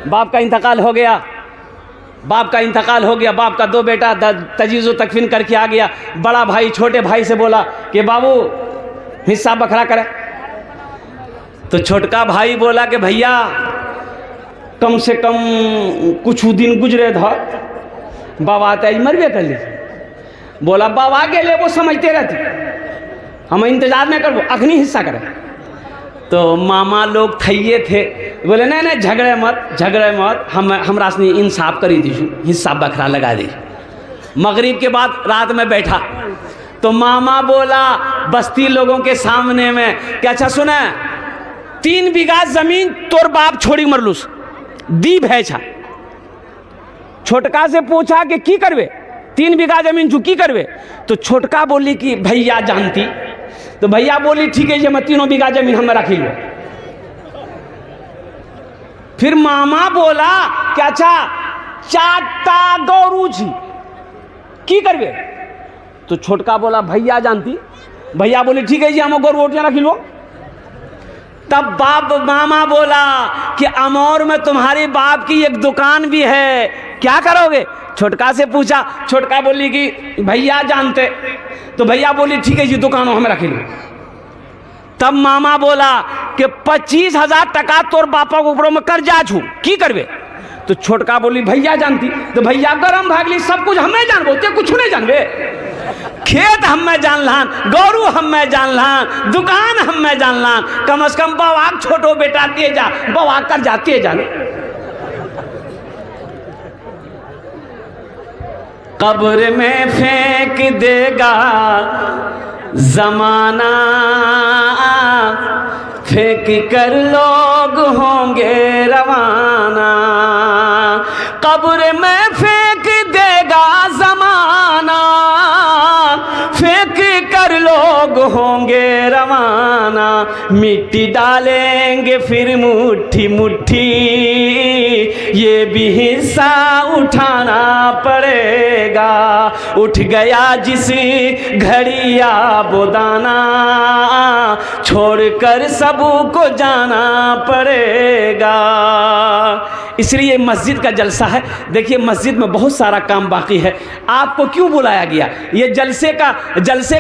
बाप का इंतकाल हो गया, बाप का इंतकाल हो गया। बाप का 2 बेटा तजीज़ो तकफीन करके आ गया। बड़ा भाई छोटे भाई से बोला कि बाबू हिस्सा बखरा करे। तो छोटका भाई बोला कि भैया कम से कम कुछ दिन गुजरे था, बाबा तो मरबे कर ली। बोला बाबा के लिए वो समझते रहती, हम इंतजार नहीं करबो, अखनी हिस्सा करें। तो मामा लोग थैये थे, बोले नहीं नहीं झगड़े मत, हमरा से इंसाफ करी दीजिए, हिस्सा बखरा लगा दीजिए। मगरिब के बाद रात में बैठा तो मामा बोला बस्ती लोगों के सामने में कि अच्छा सुना, 3 बीघा जमीन तोर बाप छोड़ी मरलूस दी भैछा। छोटका से पूछा कि की करवे, 3 बीघा जमीन चू की करवे। तो छोटका बोली कि भैया जानती। तो भैया बोली ठीक है, ये मैं 3 बीघा जमीन हमें रखी लो। फिर मामा बोला कि अच्छा 4टा गौरू छी की करवे। तो छोटका बोला भैया जानती। भैया बोली ठीक है जी हम गौरू ओटियां रखी लो। तब मामा बोला कि अमौर में तुम्हारे बाप की एक दुकान भी है, क्या करोगे। छोटका से पूछा, छोटका बोली कि भैया जानते। तो भैया बोली ठीक है जी दुकानों हमें रखी लो। तब मामा बोला कि 25,000 टका तोर बापा के ऊपर में कर्जा छू की करवे। तो छोटका बोली भैया जानती। तो भैया गरम भागली, सब कुछ हमें जानबो, ते कुछ नहीं जानबे। खेत हमें जान लान, गौरू हमें जान लान, दुकान हमें जान लान, कम से कम बवा छोटो बेटा दिए जा, बवा कर जाते जाने। कब्र में फेंक देगा जमाना, फेंक कर लोग होंगे रवाना। कब्र में फेंक देगा जमाना, फेंक कर लोग होंगे रवाना। मिट्टी डालेंगे फिर मुट्ठी मुट्ठी, ये भी हिस्सा उठाना पड़ेगा। उठ गया जिस घड़िया बोदाना, छोड़कर सबको जाना पड़ेगा। इसलिए मस्जिद का जलसा है। देखिए मस्जिद में बहुत सारा काम बाकी है। आपको क्यों बुलाया गया, ये जलसे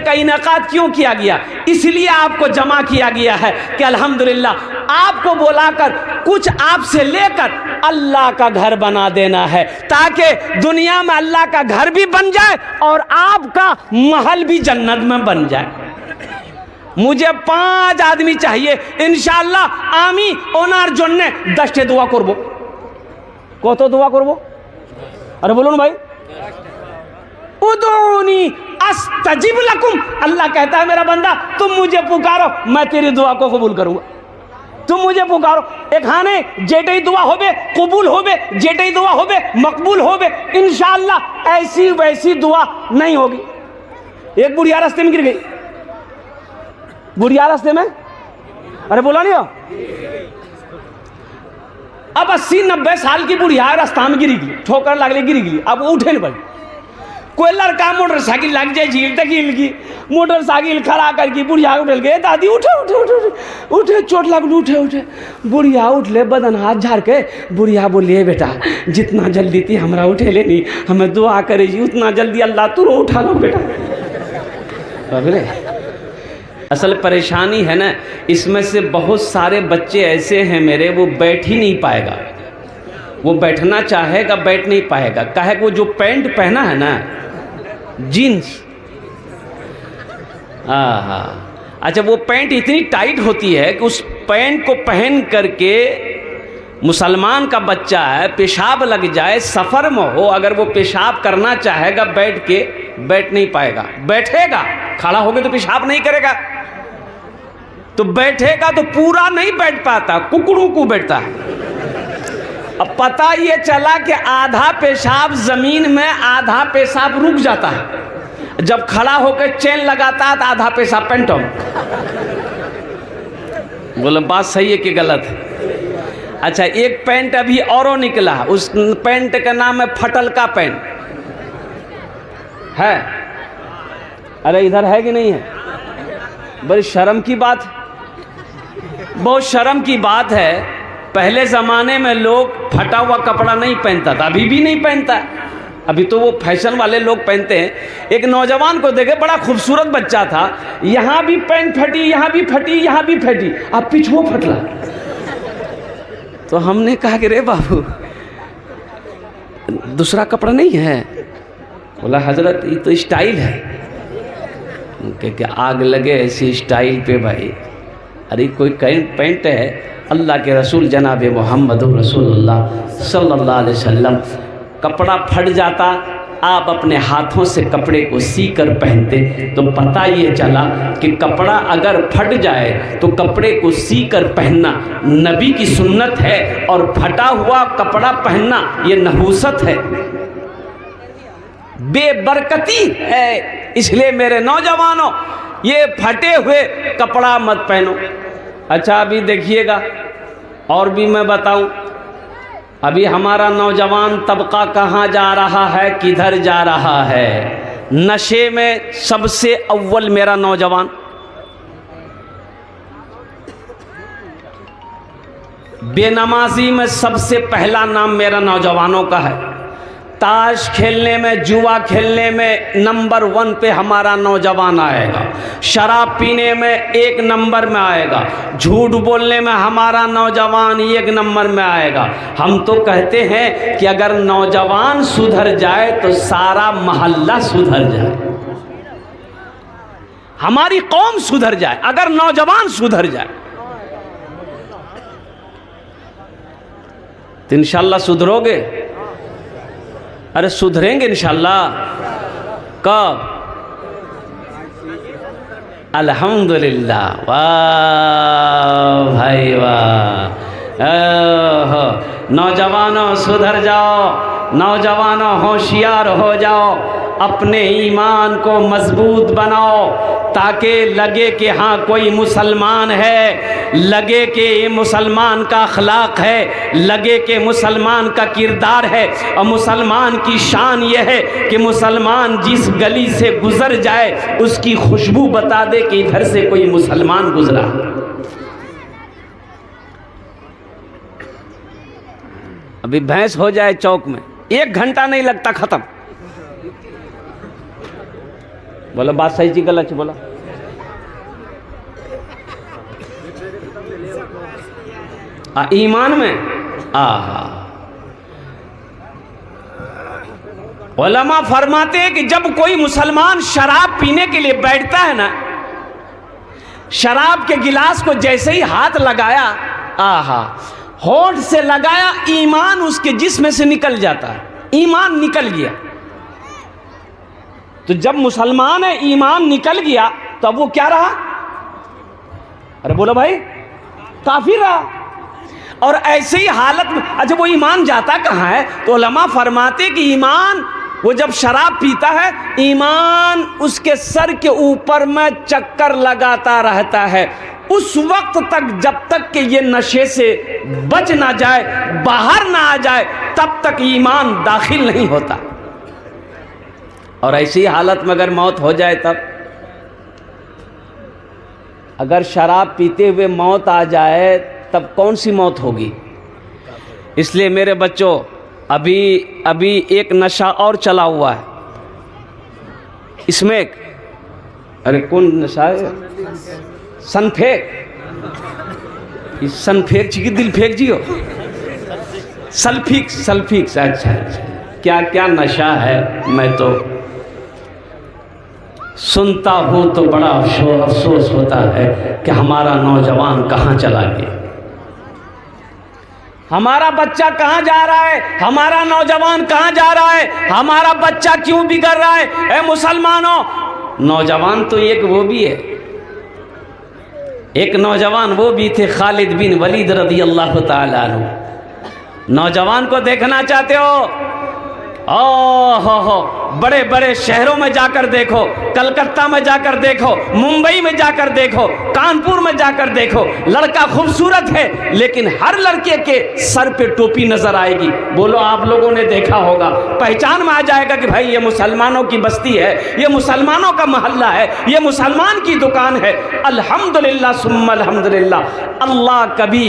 का इनेकाद क्यों किया गया, इसलिए आपको जमा किया गया है कि अल्हम्दुलिल्लाह आपको बुलाकर कुछ आपसे लेकर अल्लाह का घर बना देना है, ताकि दुनिया में अल्लाह का घर भी बन जाए और आपका महल भी जन्नत में बन जाए। मुझे 5 आदमी चाहिए इंशाअल्लाह। आमी ओनार जन्ने 10 दुआ करबो। कत दुआ करबो, अरे बोलो ना भाई। उदूनी अस्तजिब लकुम, अल्लाह कहता है मेरा बंदा तुम मुझे पुकारो मैं तेरी दुआ को कबूल करूंगा। तुम मुझे पुकारो, एखाने जेटई दुआ होबे कबूल होबे, जेटई दुआ होबे मकबूल होबे इंशाअल्लाह। ऐसी वैसी दुआ नहीं होगी। एक बुढ़िया रास्ते में गिर गई, बुढ़िया रास्ते में, अरे बोला नहीं हो। अब 80-90 साल की बुढ़िया रास्ता में गिरी गई, ठोकर लगले गिरी गई, अब उठे नहीं पाई। कोई लड़का मोटरसाइकिल लग जाए झील तक हिल की, मोटरसाइकिल खड़ा करके बुढ़िया उठल गए, दादी उठे उठे उठे उठे उठे, चोट लगल उठे उठे। बुढ़िया उठले, बदन हाथ झाड़ के बुढ़िया बोलिए बेटा जितना जल्दी थी हमरा उठे लेनी, हमें दुआ करे जी उतना जल्दी अल्लाह तू उठा लो बेटा। असल परेशानी है ना, इसमें से बहुत सारे बच्चे ऐसे हैं मेरे, वो बैठ ही नहीं पाएगा। वो बैठना चाहेगा बैठ नहीं पाएगा। काहे वो जो पैंट पहना है ना जीन्स, अच्छा वो पैंट इतनी टाइट होती है कि उस पैंट को पहन करके मुसलमान का बच्चा है, पेशाब लग जाए, सफ़र में हो, अगर वो पेशाब करना चाहेगा बैठ के बैठ नहीं पाएगा। बैठेगा, खड़ा होगे तो पेशाब नहीं करेगा, तो बैठेगा तो पूरा नहीं बैठ पाता, कुकड़ू को बैठता है। अब पता ये चला कि आधा पेशाब जमीन में, आधा पेशाब रुक जाता है। जब खड़ा होकर चेन लगाता है तो आधा पेशाब पैंटों में। बोले बात सही है कि गलत है। अच्छा एक पैंट अभी औरों निकला, उस पैंट का नाम है फटल का पैंट है। अरे इधर है कि नहीं है? बड़ी शर्म की बात, बहुत शर्म की बात है। पहले ज़माने में लोग फटा हुआ कपड़ा नहीं पहनता था, अभी भी नहीं पहनता, अभी तो वो फैशन वाले लोग पहनते हैं। एक नौजवान को देखे, बड़ा खूबसूरत बच्चा था, यहाँ भी पैंट फटी, यहाँ भी फटी, यहाँ भी फटी, अब पिछुओ फटला। तो हमने कहा कि रे बाबू दूसरा कपड़ा नहीं है? बोला हजरत ये तो स्टाइल है। कि आग लगे ऐसी स्टाइल पे भाई। अरे कोई पैंट है, अल्लाह के रसूल जनाब मोहम्मद रसूलुल्लाह सल्लल्लाहु अलैहि वसल्लम, कपड़ा फट जाता, आप अपने हाथों से कपड़े को सी कर पहनते, तो पता ये चला कि कपड़ा अगर फट जाए तो कपड़े को सी कर पहनना नबी की सुन्नत है, और फटा हुआ कपड़ा पहनना ये नहूसत है, बेबरकती है। इसलिए मेरे नौजवानों, ये फटे हुए कपड़ा मत पहनो। अच्छा अभी देखिएगा, और भी मैं बताऊं, अभी हमारा नौजवान तबका कहाँ जा रहा है, किधर जा रहा है? नशे में सबसे अव्वल मेरा नौजवान, बेनमाजी में सबसे पहला नाम मेरा नौजवानों का है, ताश खेलने में, जुआ खेलने में नंबर 1 पे हमारा नौजवान आएगा, शराब पीने में 1 नंबर में आएगा, झूठ बोलने में हमारा नौजवान 1 नंबर में आएगा। हम तो कहते हैं कि अगर नौजवान सुधर जाए तो सारा मोहल्ला सुधर जाए, हमारी कौम सुधर जाए अगर नौजवान सुधर जाए, तो इंशाल्लाह सुधरोगे। अरे सुधरेंगे इंशाल्लाह। कब? अल्हम्दुलिल्लाह। वाह भाई वाह। नौजवानों सुधर जाओ, नौजवानों होशियार हो जाओ, अपने ईमान को मजबूत बनाओ, ताकि लगे कि हाँ कोई मुसलमान है, लगे कि ये मुसलमान का अखलाक है, लगे कि मुसलमान का किरदार है। और मुसलमान की शान ये है कि मुसलमान जिस गली से गुजर जाए उसकी खुशबू बता दे कि इधर से कोई मुसलमान गुजरा। अभी भैंस हो जाए चौक में, 1 घंटा नहीं लगता खत्म। बोलो बात सही थी गलत बोला? ईमान में उलमा फरमाते हैं कि जब कोई मुसलमान शराब पीने के लिए बैठता है ना, शराब के गिलास को जैसे ही हाथ लगाया, होठ से लगाया, ईमान उसके जिस्म से निकल जाता है, ईमान निकल गया। तो जब मुसलमान है, ईमान निकल गया, तो अब वो क्या रहा? अरे बोलो भाई, काफिर रहा। और ऐसे ही हालत में अच्छा वो ईमान जाता कहाँ है? तो उलमा फरमाते कि ईमान, वो जब शराब पीता है, ईमान उसके सर के ऊपर में चक्कर लगाता रहता है उस वक्त तक, जब तक कि ये नशे से बच ना जाए, बाहर ना आ जाए, तब तक ईमान दाखिल नहीं होता। और ऐसी हालत में अगर मौत हो जाए, तब अगर शराब पीते हुए मौत आ जाए, तब कौन सी मौत होगी? इसलिए मेरे बच्चों, अभी एक नशा और चला हुआ है, इसमें अरे कौन नशा है? सनफेक। इस सनफेक की दिल फेंक जियो, सल्फिक्स। अच्छा क्या क्या नशा है, मैं तो सुनता हूँ तो बड़ा अफसोस होता है कि हमारा नौजवान कहाँ चला गया, हमारा बच्चा कहाँ जा रहा है, हमारा नौजवान कहाँ जा रहा है, हमारा बच्चा क्यों बिगड़ रहा है? ए मुसलमानों, नौजवान तो एक वो भी है, एक नौजवान वो भी थे, खालिद बिन वलीद रज़ी अल्लाह ताला अन्हु। नौजवान को देखना चाहते हो? बड़े बड़े शहरों में जाकर देखो, कलकत्ता में जाकर देखो, मुंबई में जाकर देखो, कानपुर में जाकर देखो, लड़का खूबसूरत है लेकिन हर लड़के के सर पे टोपी नजर आएगी। बोलो आप लोगों ने देखा होगा, पहचान में आ जाएगा कि भाई ये मुसलमानों की बस्ती है, ये मुसलमानों का मोहल्ला है, ये मुसलमान की दुकान है। अल्हम्दुलिल्लाह सुम्मा अल्हम्दुलिल्लाह, अल्लाह कभी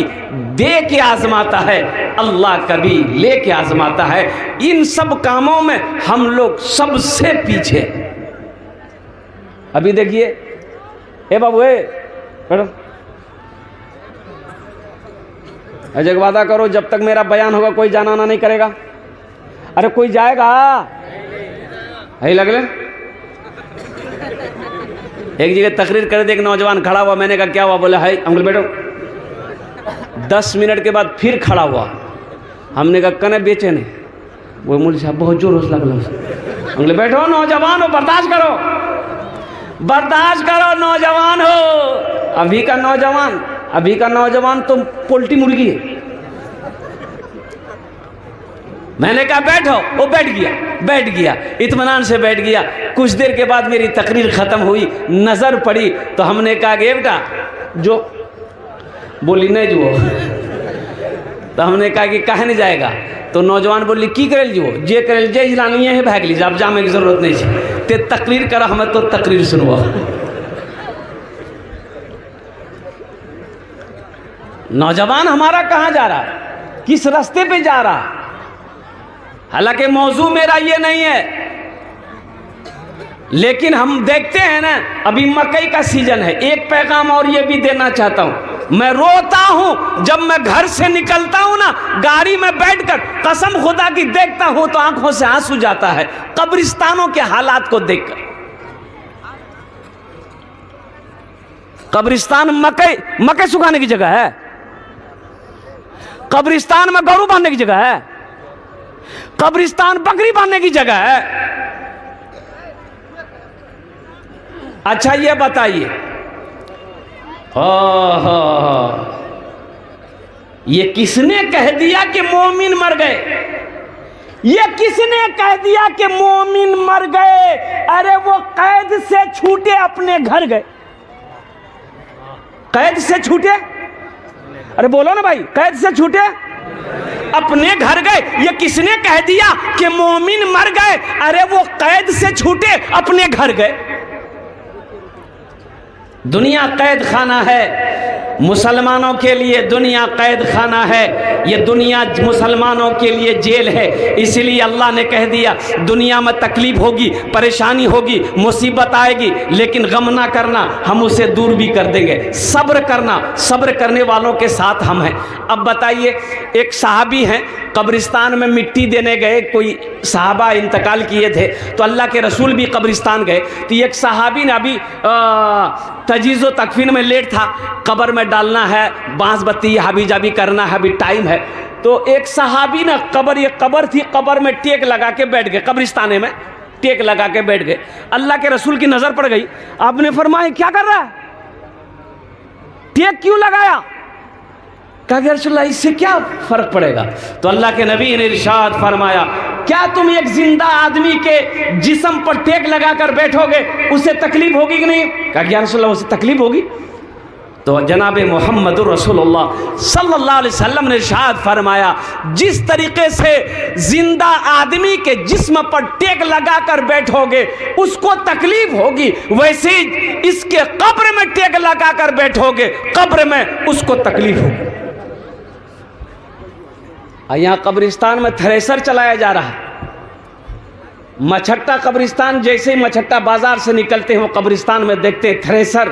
दे के आजमाता है, अल्लाह कभी ले के आजमाता है। इन सब कामों में हम लोग सबसे पीछे। अभी देखिए, ए बाबू बैठो, अजय वादा करो जब तक मेरा बयान होगा कोई जाना आना नहीं करेगा। अरे कोई जाएगा? यही लग ले। एक जगह तकरीर कर दे, एक नौजवान खड़ा हुआ, मैंने कहा क्या हुआ? बोला है अंकल बैठो। 10 मिनट के बाद फिर खड़ा हुआ, हमने कहा कने बेचे नहीं। वो मुझे साहब बहुत जोर से लगला। अंकल बैठो, नौजवान हो, बर्दाश्त करो, बर्दाश्त करो, नौजवान हो। अभी का नौजवान तो पोल्ट्री मुर्गी है। मैंने कहा बैठो, वो बैठ गया, इत्मीनान से बैठ गया। कुछ देर के बाद मेरी तकरीर खत्म हुई, नजर पड़ी तो हमने कहा कि बेटा जो बोली नहीं जो, तो हमने कहा कि कहे नहीं जाएगा? तो नौजवान बोली की करेल जो जे करेल जे हिलानी है भाग लीजिए, अब जाने की जरूरत नहीं है, ते तकरीर करा, हमें तो तकरीर सुनवा। नौजवान हमारा कहाँ जा रहा है, किस रास्ते पे जा रहा है? हालांकि मौजू मेरा ये नहीं है, लेकिन हम देखते हैं ना, अभी मकई का सीजन है। एक पैगाम और ये भी देना चाहता हूं, मैं रोता हूं जब मैं घर से निकलता हूं ना, गाड़ी में बैठकर कसम खुदा की देखता हूं तो आंखों से आंसू जाता है कब्रिस्तानों के हालात को देखकर। कब्रिस्तान मकई सुखाने की जगह है, कब्रिस्तान में गरू बांधने की जगह है, कब्रिस्तान बकरी बांधने की जगह है। अच्छा ये बताइए, ये किसने कह दिया कि मोमिन मर गए? ये किसने कह दिया कि मोमिन मर गए? अरे वो कैद से छूटे अपने घर गए, कैद से छूटे, अरे बोलो ना भाई, कैद से छूटे अपने घर गए। ये किसने कह दिया कि मोमिन मर गए? अरे वो कैद से छूटे अपने घर गए। दुनिया कैद खाना है मुसलमानों के लिए, दुनिया कैद खाना है, ये दुनिया मुसलमानों के लिए जेल है। इसलिए अल्लाह ने कह दिया दुनिया में तकलीफ होगी, परेशानी होगी, मुसीबत आएगी, लेकिन गम ना करना, हम उसे दूर भी कर देंगे। सब्र करना, सब्र करने वालों के साथ हम हैं। अब बताइए, एक सहाबी हैं, कब्रिस्तान में मिट्टी देने गए, कोई सहाबा इंतकाल किए थे, तो अल्लाह के रसूल भी कब्रिस्तान गए। तो एक सहाबी ने अभी तजीज़ व तकफीन में लेट था, कब्र में डालना है, बांस बत्ती हाबी जाबी करना है, अभी टाइम है। तो एक सहाबी ना ये कब्र थी, कब्र में टेक लगा के बैठ गए, कब्रिस्ताने में टेक लगा के बैठ गए। अल्लाह के रसूल की नजर पड़ गई, आपने फरमाया क्या कर रहा है, टेक क्यों लगाया? कहा रसूलल्लाह इससे क्या फर्क पड़ेगा? तो अल्लाह के नबी ने इरशाद फरमाया, क्या तुम एक जिंदा आदमी के जिस्म पर टेक लगाकर बैठोगे, उससे तकलीफ होगी कि नहीं? कहा रसूलल्लाह उससे तकलीफ होगी। तो जनाब मोहम्मद रसूलुल्लाह सल्लल्लाहु अलैहि वसल्लम ने इरशाद फरमाया, जिस तरीके से जिंदा आदमी के जिस्म पर टेक लगाकर बैठोगे उसको तकलीफ होगी, वैसे इसके कब्र में टेक लगाकर बैठोगे, कब्र में उसको तकलीफ होगी। यहाँ कब्रिस्तान में थ्रेसर चलाया जा रहा है। मछट्टा कब्रिस्तान, जैसे ही मछट्टा बाजार से निकलते हैं वो कब्रिस्तान में देखते हैं थ्रेसर,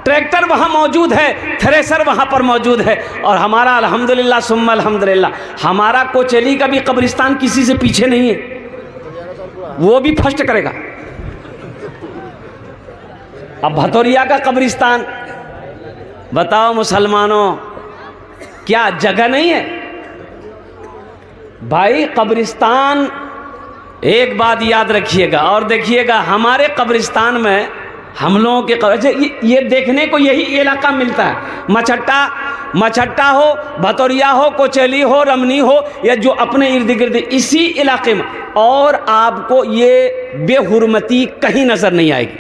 ट्रैक्टर वहाँ मौजूद है, थ्रेसर वहाँ पर मौजूद है। और हमारा अल्हम्दुलिल्लाह सुम्मा अल्हम्दुलिल्लाह, हमारा कोचेली का भी कब्रिस्तान किसी से पीछे नहीं है, वो भी फर्स्ट करेगा। अब भतौरिया का कब्रिस्तान, बताओ मुसलमानों, क्या जगह नहीं है? भाई कब्रिस्तान, एक बात याद रखिएगा और देखिएगा, हमारे कब्रिस्तान में हम लोगों के ये देखने को यही इलाका मिलता है। मछट्टा हो, भतौरिया हो, कोचेली हो, रमनी हो, या जो अपने इर्द गिर्द इसी इलाके में, और आपको ये बेहुरमती कहीं नजर नहीं आएगी।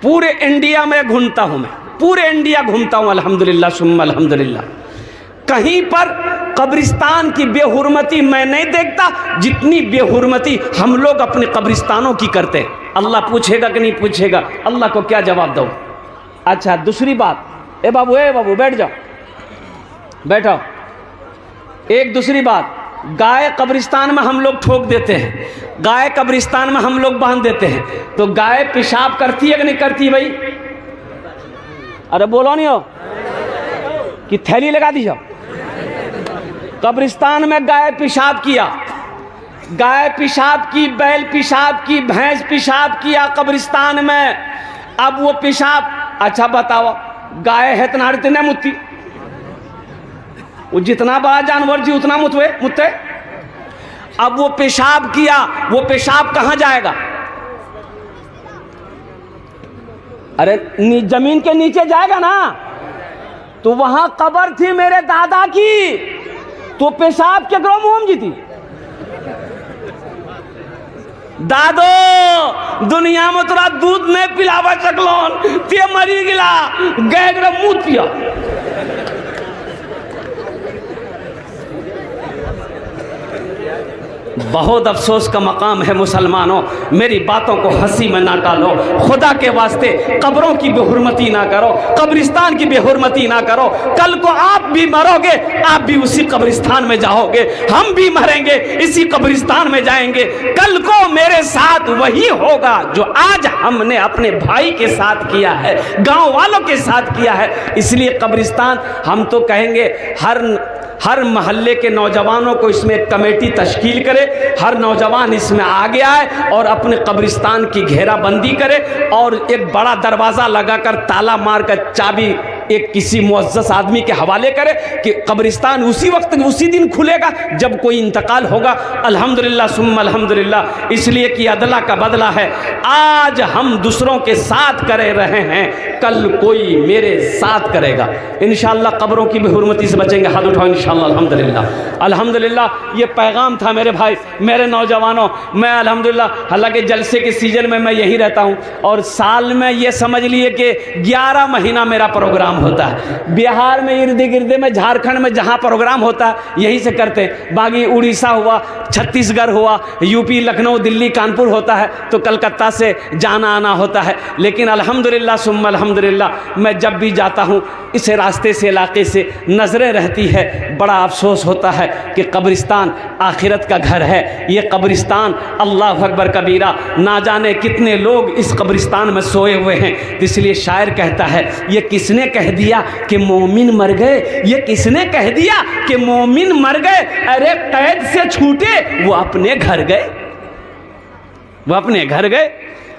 पूरे इंडिया में घूमता हूं, मैं पूरे इंडिया घूमता हूं, अल्हम्दुलिल्लाह सुम्मा अल्हम्दुलिल्लाह, कहीं पर कब्रिस्तान की बेहुरमती मैं नहीं देखता जितनी बेहुरमती हम लोग अपने कब्रिस्तानों की करते हैं। अल्लाह पूछेगा कि नहीं पूछेगा? अल्लाह को क्या जवाब दो? अच्छा दूसरी बात, ए बाबू बैठ जाओ, बैठो। एक दूसरी बात, गाय कब्रिस्तान में हम लोग ठोक देते हैं, गाय कब्रिस्तान में हम लोग बांध देते हैं, तो गाय पेशाब करती है कि नहीं करती भाई? अरे बोलो नहीं हो कि थैली लगा दीजिए। कब्रिस्तान में गाय पेशाब किया, गाय पेशाब की, बैल पेशाब की, भैंस पेशाब किया कब्रिस्तान में। अब वो पेशाब, अच्छा बताओ, गाय है इतना नहीं मुत्ती, वो जितना बड़ा जानवर जी उतना मुत्ते। अब वो पेशाब किया, वो पेशाब कहां जाएगा? अरे जमीन के नीचे जाएगा ना। तो वहां कब्र थी मेरे दादा की, तो पेशाब केकरो मुंह जी थी? दादो दुनिया में तोरा दूध नहीं पिलावा सकलोन, ते मरी गिला, गए मुंह पिया। बहुत अफसोस का मकाम है मुसलमानों, मेरी बातों को हंसी में ना टालो। खुदा के वास्ते कब्रों की बेहुरमती ना करो, कब्रिस्तान की बेहुरमती ना करो। कल को आप भी मरोगे, आप भी उसी कब्रिस्तान में जाओगे, हम भी मरेंगे इसी कब्रिस्तान में जाएंगे। कल को मेरे साथ वही होगा जो आज हमने अपने भाई के साथ किया है, गांव वालों के साथ किया है। इसलिए कब्रिस्तान, हम तो कहेंगे हर मोहल्ले के नौजवानों को इसमें एक कमेटी तश्कील करे, हर नौजवान इसमें आगे आए और अपने कब्रिस्तान की घेराबंदी करे और एक बड़ा दरवाज़ा लगाकर ताला मारकर चाबी एक किसी मुअज़्ज़ज़ आदमी के हवाले करे कि कब्रिस्तान उसी वक्त उसी दिन खुलेगा जब कोई इंतकाल होगा। अल्हम्दुलिल्लाह सुम्मा अल्हम्दुलिल्लाह, इसलिए कि अदला का बदला है। आज हम दूसरों के साथ करे रहे हैं, कल कोई मेरे साथ करेगा। इंशाअल्लाह कब्रों की बेहुरमती से बचेंगे। हाथ उठाओ इंशाअल्लाह। अल्हम्दुलिल्लाह अल्हम्दुलिल्लाह। ये पैगाम था मेरे भाई, मेरे नौजवानों। मैं अल्हम्दुलिल्लाह, हालांकि जलसे के सीजन में मैं यही रहता हूँ और साल में ये समझ लिए कि 11 महीना मेरा प्रोग्राम होता है। बिहार में इर्द गिर्द में, झारखंड में जहाँ प्रोग्राम होता है यहीं से करते हैं। बाकी उड़ीसा हुआ, छत्तीसगढ़ हुआ, यूपी, लखनऊ, दिल्ली, कानपुर होता है, तो कलकत्ता से जाना आना होता है। लेकिन अल्हम्दुलिल्लाह सुम्मा अल्हम्दुलिल्लाह, मैं जब भी जाता हूँ इस रास्ते से, इलाके से नज़रें रहती है। बड़ा अफसोस होता है कि कब्रिस्तान आखिरत का घर है। ये कब्रिस्तान, अल्लाह अकबर कबीरा, ना जाने कितने लोग इस कब्रिस्तान में सोए हुए हैं। इसलिए शायर कहता है, ये किसने कह दिया कि मोमिन मर गए? ये किसने कह दिया कि मोमिन मर गए? अरे कैद से छूटे वो अपने घर गए, वो अपने घर गए,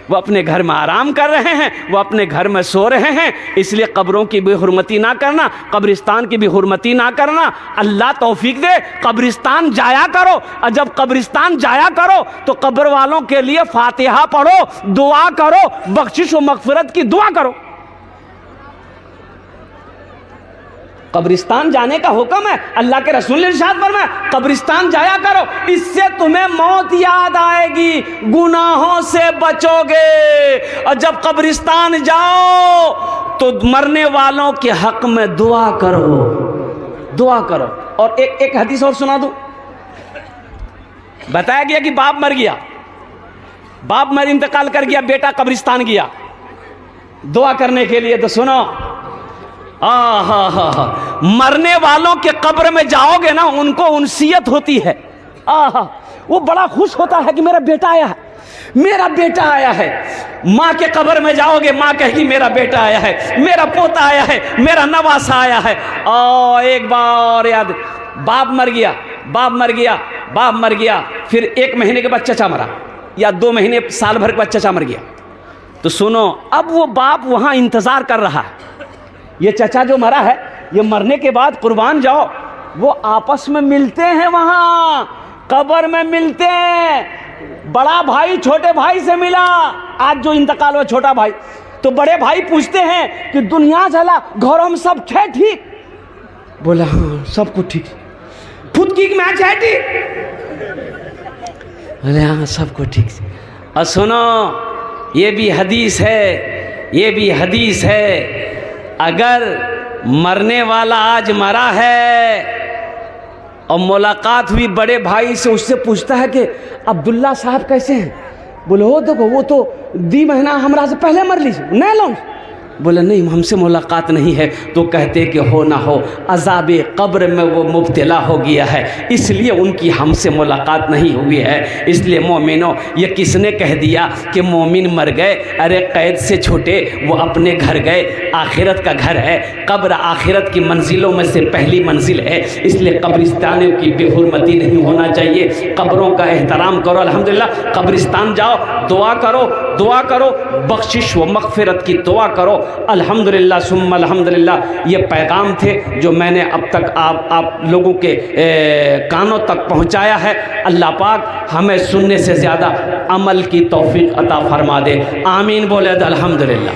वो अपने घर में आराम कर रहे हैं, वो अपने घर में सो रहे हैं। इसलिए कब्रों की बेहुरमती ना करना, कब्रिस्तान की बेहुरमती ना करना। अल्लाह तौफीक दे, कब्रिस्तान जाया करो। और जब कब्रिस्तान जाया करो तो कब्र वालों के लिए फातिहा पढ़ो, दुआ करो, बख्शिश व मगफिरत की दुआ करो। कब्रिस्तान जाने का हुक्म है, अल्लाह के रसूल ने इरशाद फरमाया कब्रिस्तान जाया करो, इससे तुम्हें मौत याद आएगी, गुनाहों से बचोगे। और जब कब्रिस्तान जाओ तो मरने वालों के हक में दुआ करो, दुआ करो। और एक हदीस और सुना दूं। बताया गया कि बाप मर गया, बाप मर इंतकाल कर गया, बेटा कब्रिस्तान गया दुआ करने के लिए। तो सुनो, मरने वालों के कब्र में जाओगे ना, उनको उनसियत होती है। वो बड़ा खुश होता है कि मेरा बेटा आया है, मेरा बेटा आया है। माँ के कब्र में जाओगे, माँ कहेगी मेरा बेटा आया है, मेरा पोता आया है, मेरा नवासा आया है। एक बार याद, बाप मर गया, बाप मर गया, बाप मर गया, फिर 1 महीने के बाद चचा मरा, या 2 महीने, साल भर के बाद चचा मर गया। तो सुनो, अब वो बाप वहाँ इंतजार कर रहा है, ये चचा जो मरा है, ये मरने के बाद कुर्बान जाओ, वो आपस में मिलते हैं, वहाँ कब्र में मिलते हैं। बड़ा भाई छोटे भाई से मिला, आज जो इंतकाल हुआ छोटा भाई, तो बड़े भाई पूछते हैं कि दुनिया चला, घरों में सब थे ठीक? बोला हाँ सब कुछ ठीक। फुदकी की मैच है ठीक? बोले हाँ सब कुछ ठीक। और सुनो, ये भी हदीस है, ये भी हदीस है, अगर मरने वाला आज मरा है और मुलाकात हुई बड़े भाई से, उससे पूछता है कि अब्दुल्ला साहब कैसे हैं? बोले हो देखो, वो तो 2 महीना हमरा से पहले मर लीजिए, नहीं लो बोले नहीं हमसे मुलाकात नहीं है। तो कहते कि हो ना हो अज़ाब क़ब्र में वो मुब्तला हो गया है, इसलिए उनकी हमसे मुलाकात नहीं हुई है। इसलिए मोमिनो, ये किसने कह दिया कि मोमिन मर गए? अरे कैद से छूटे वो अपने घर गए। आखिरत का घर है, कब्र आखिरत की मंजिलों में से पहली मंजिल है, इसलिए कब्रिस्तानों की बेहुरमती नहीं होना चाहिए। कब्रों का एहतराम करो। अल्हम्दुलिल्लाह कब्रिस्तान जाओ, दुआ करो, बख्शिश व मग़फ़िरत की दुआ करो। अल्हम्दुलिल्लाह सुम्मा अल्हम्दुलिल्लाह। ये पैगाम थे जो मैंने अब तक आप लोगों के कानों तक पहुँचाया है। अल्लाह पाक हमें सुनने से ज़्यादा अमल की तौफीक अता फरमा दे। आमीन बोले अल्हम्दुलिल्लाह।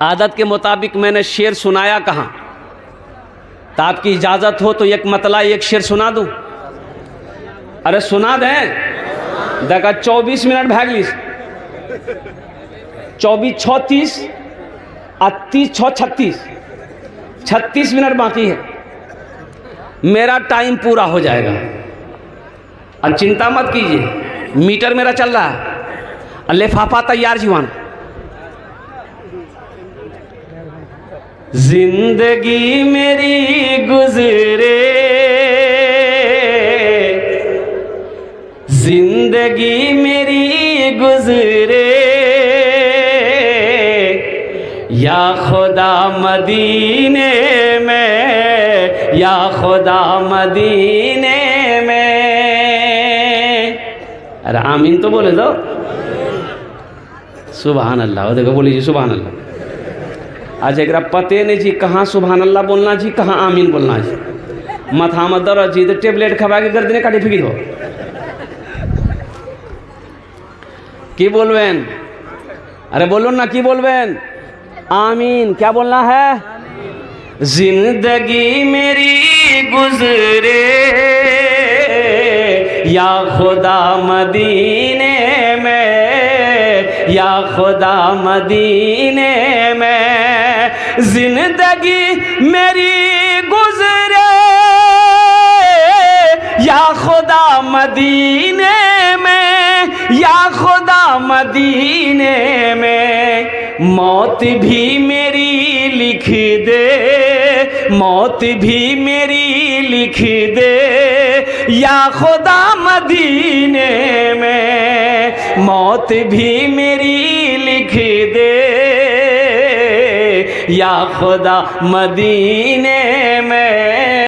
आदत के मुताबिक मैंने शेर सुनाया कहाँ, तो आपकी इजाज़त हो तो एक मतला एक शेर सुना दूँ? अरे सुना दें। देखा 24 मिनट भागलिस, 24 36 38 36 36 मिनट बाकी है, मेरा टाइम पूरा हो जाएगा। और चिंता मत कीजिए, मीटर मेरा चल रहा है, लिफाफा तैयार जीवान। जिंदगी मेरी गुजरे, जिंदगी मेरी गुजरे, या खुदा मदीने में, या खुदा मदीने में। अरे आमीन तो बोले दो। सुभान अल्लाह। वो देखो बोली जी सुभान अल्लाह। आज एक पते नहीं जी कहाँ सुभान अल्लाह बोलना जी, कहाँ आमीन बोलना जी। माथा में दर्द जी तो टेबलेट खबा के गर्दने काटी फिकी दो की बोलवेन। अरे बोलो ना की बोलवेन? आमीन। क्या बोलना है? जिंदगी मेरी गुजरे, या खुदा मदीने में, या खुदा मदीने में। जिंदगी मेरी गुजरे, या खुदा मदीने में, या खुदा मदीने में। मौत भी मेरी लिख दे, मौत भी मेरी लिख दे, या खुदा मदीने में। मौत भी मेरी लिख दे, या खुदा मदीने में।